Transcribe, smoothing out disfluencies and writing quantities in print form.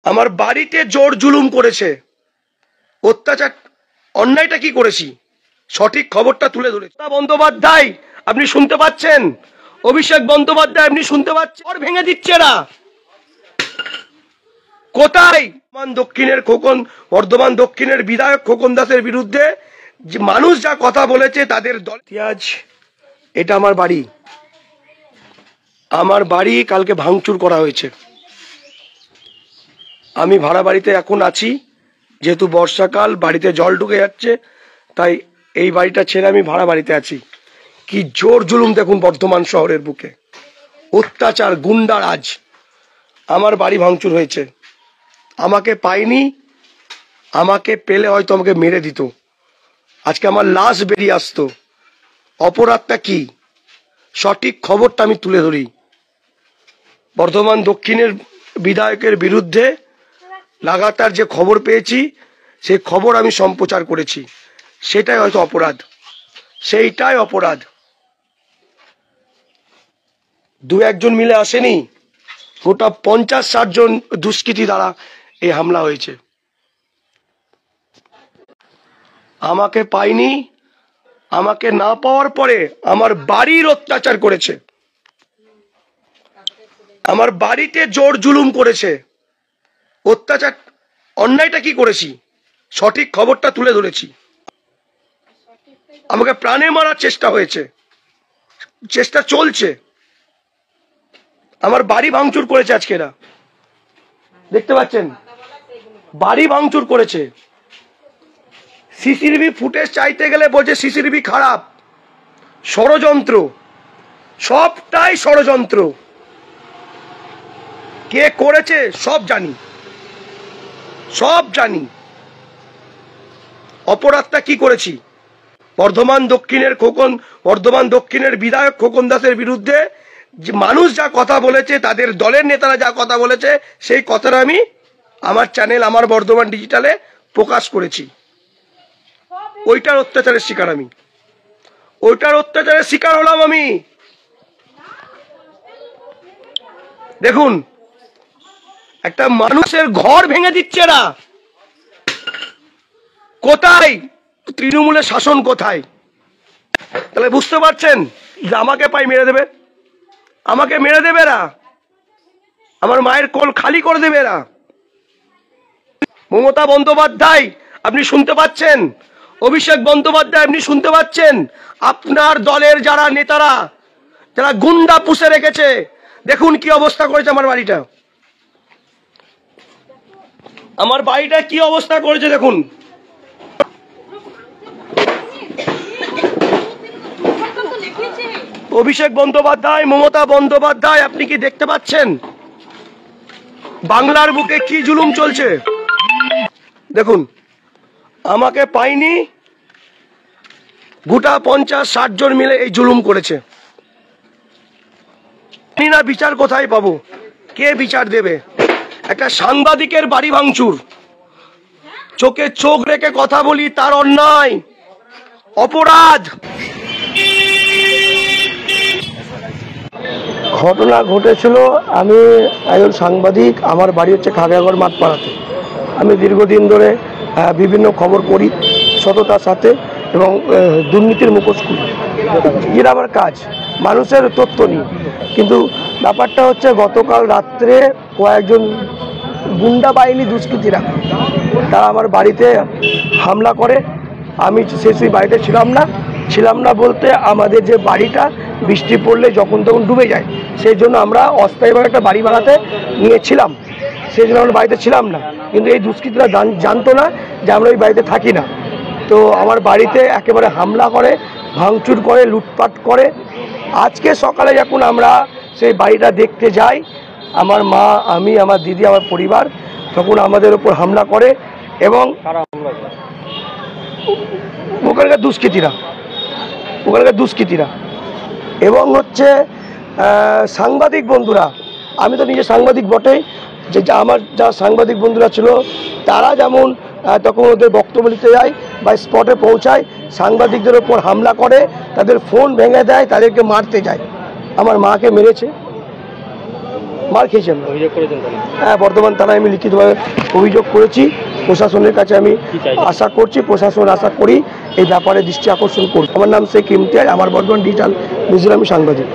আমার বাড়িতে জোর জুলুম করেছে, অত্যাচার, অন্যায়টা কি করেছি সঠিক খবরটা তুলে ধরেছে। বন্দ্যোপাধ্যায় আপনি শুনতে পাচ্ছেন, অভিষেক বন্দ্যোপাধ্যায় আপনি শুনতে পাচ্ছেন, ওর ভেঙে দিচ্ছে না। কোথায় দক্ষিণের খোকন, বর্ধমান দক্ষিণের বিধায়ক খোকন দাসের বিরুদ্ধে যে মানুষ যা কথা বলেছে তাদের দল। আজ এটা আমার বাড়ি, আমার বাড়ি কালকে ভাঙচুর করা হয়েছে। আমি ভাড়া বাড়িতে এখন আছি, যেহেতু বর্ষাকাল বাড়িতে জল ঢুকে যাচ্ছে, তাই এই বাড়িটা ছেড়ে আমি ভাড়া বাড়িতে আছি। কি জোর জুলুম দেখুন বর্ধমান শহরের বুকে, অত্যাচার, গুন্ডারাজ। আমার বাড়ি ভাঙচুর হয়েছে, আমাকে পাইনি, আমাকে পেলে হয়তো আমাকে মেরে দিত, আজকে আমার লাশ বেরিয়ে আসতো। অপরাধটা কি সঠিক খবরটা আমি তুলে ধরি। বর্ধমান দক্ষিণের বিধায়কের বিরুদ্ধে লাগাতার যে খবর পেয়েছি সেই খবর আমি সম্প্রচার করেছি, সেটাই হয়তো অপরাধ, সেইটাই অপরাধ। দু একজন মিলে আসেনি, গোটা 50-60 জন দুষ্কৃতী দ্বারা এই হামলা হয়েছে। আমাকে পাইনি, আমাকে না পাওয়ার পরে আমার বাড়ির অত্যাচার করেছে, আমার বাড়িতে জোর জুলুম করেছে, অত্যাচার, অন্যায়টা কি করেছি সঠিক খবরটা তুলে ধরেছি। আমাকে প্রাণে মারার চেষ্টা হয়েছে, চেষ্টা চলছে। আমার বাড়ি ভাঙচুর করেছে, আজকে এরা দেখতে পাচ্ছেন বাড়ি ভাঙচুর করেছে। সিসিটিভি ফুটেজ চাইতে গেলে বলছে সিসিটিভি খারাপ, ষড়যন্ত্র, সবটাই ষড়যন্ত্র। কে করেছে সব জানি, সব জানি। অপরাধটা কি করেছি বর্ধমান দক্ষিণের খোকন, বর্ধমান দক্ষিণের বিধায়ক খোকন দাসের বিরুদ্ধে যে মানুষ যা কথা বলেছে, তাদের দলের নেতারা যা কথা বলেছে, সেই কথাটা আমি আমার চ্যানেল আমার বর্ধমান ডিজিটালে প্রকাশ করেছি। ওইটার অত্যাচারের শিকার আমি, ওইটার অত্যাচারের শিকার হলাম আমি। দেখুন একটা মানুষের ঘর ভেঙে দিচ্ছে না। কোথায় তৃণমূলের শাসন, কোথায়? তাহলে বুঝতে পারছেন যে আমাকে পাই মেরে দেবে, আমাকে মেরে দেবে এরা, আমার মায়ের কোল খালি করে দেবে এরা। মমতা বন্দ্যোপাধ্যায় আপনি শুনতে পাচ্ছেন, অভিষেক বন্দ্যোপাধ্যায় আপনি শুনতে পাচ্ছেন, আপনার দলের যারা নেতারা, যারা গুন্ডা পুষে রেখেছে, দেখুন কি অবস্থা করেছে আমার বাড়িটা, আমার বাড়িটা কি অবস্থা করেছে দেখুন। অভিষেক বন্দ্যোপাধ্যায়, মমতা বন্দ্যোপাধ্যায় আপনি কি দেখতে পাচ্ছেন বাংলার বুকে কি জুলুম চলছে? দেখুন আমাকে পাইনি, গোটা 50-60 জন মিলে এই জুলুম করেছে। আমি না বিচার কোথায় পাবো, কে বিচার দেবে? একটা সাংবাদিকের বাড়ি ভাঙচুর, চোখে চোখ রেখে কথা বলি, তার অন্যায়, অপরাধ। ঘটনা ঘটেছিল, আমি একজন সাংবাদিক, আমার বাড়ি হচ্ছে খাগড়াগড় মাঠপাড়াতে। আমি দীর্ঘদিন ধরে বিভিন্ন খবর করি সততার সাথে এবং দুর্নীতির মুখোশ খুলি, যেটা আমার কাজ, মানুষের তথ্য নিই। কিন্তু ব্যাপারটা হচ্ছে গতকাল রাত্রে কয়েকজন গুন্ডা বাহিনী দুষ্কৃতীরা তারা আমার বাড়িতে হামলা করে। আমি সেই বাড়িতে ছিলাম না বলতে আমাদের যে বাড়িটা বৃষ্টি পড়লে যখন তখন ডুবে যায়, সেই জন্য আমরা অস্থায়ীভাবে একটা বাড়ি বানাতে নিয়েছিলাম, সেই জন্য আমরা বাড়িতে ছিলাম না। কিন্তু এই দুষ্কৃতীরা জানতো না যে আমরা ওই বাড়িতে থাকি না। তো আমার বাড়িতে একেবারে হামলা করে, ভাঙচুর করে, লুটপাট করে। আজকে সকালে যখন আমরা সেই বাড়িটা দেখতে যাই, আমার মা, আমি, আমার দিদি, আমার পরিবার, তখন আমাদের ওপর হামলা করে এবং ওখানকার দুষ্কৃতীরা এবং হচ্ছে সাংবাদিক বন্ধুরা। আমি তো নিজে সাংবাদিক বটেই, যে আমার যা সাংবাদিক বন্ধুরা ছিল তারা যেমন তখন ওদের বক্তব্য দিতে যায় বা স্পটে পৌঁছায়, সাংবাদিকদের ওপর হামলা করে, তাদের ফোন ভেঙে দেয়, তাদেরকে মারতে যায়। আমার মাকে মেরেছে, মার খেয়েছি আমরা। অভিযোগ করেছেন তাহলে? হ্যাঁ, বর্ধমান থানায় আমি লিখিতভাবে অভিযোগ করেছি। প্রশাসনের কাছে আমি কি চাইছেন? আশা করছি, প্রশাসন আশা করি এই ব্যাপারে দৃষ্টি আকর্ষণ করবে। আমার নাম শেখ ইমতিয়াজ, আমার বর্ধমান ডিজিটাল নিউজের আমি সাংবাদিক।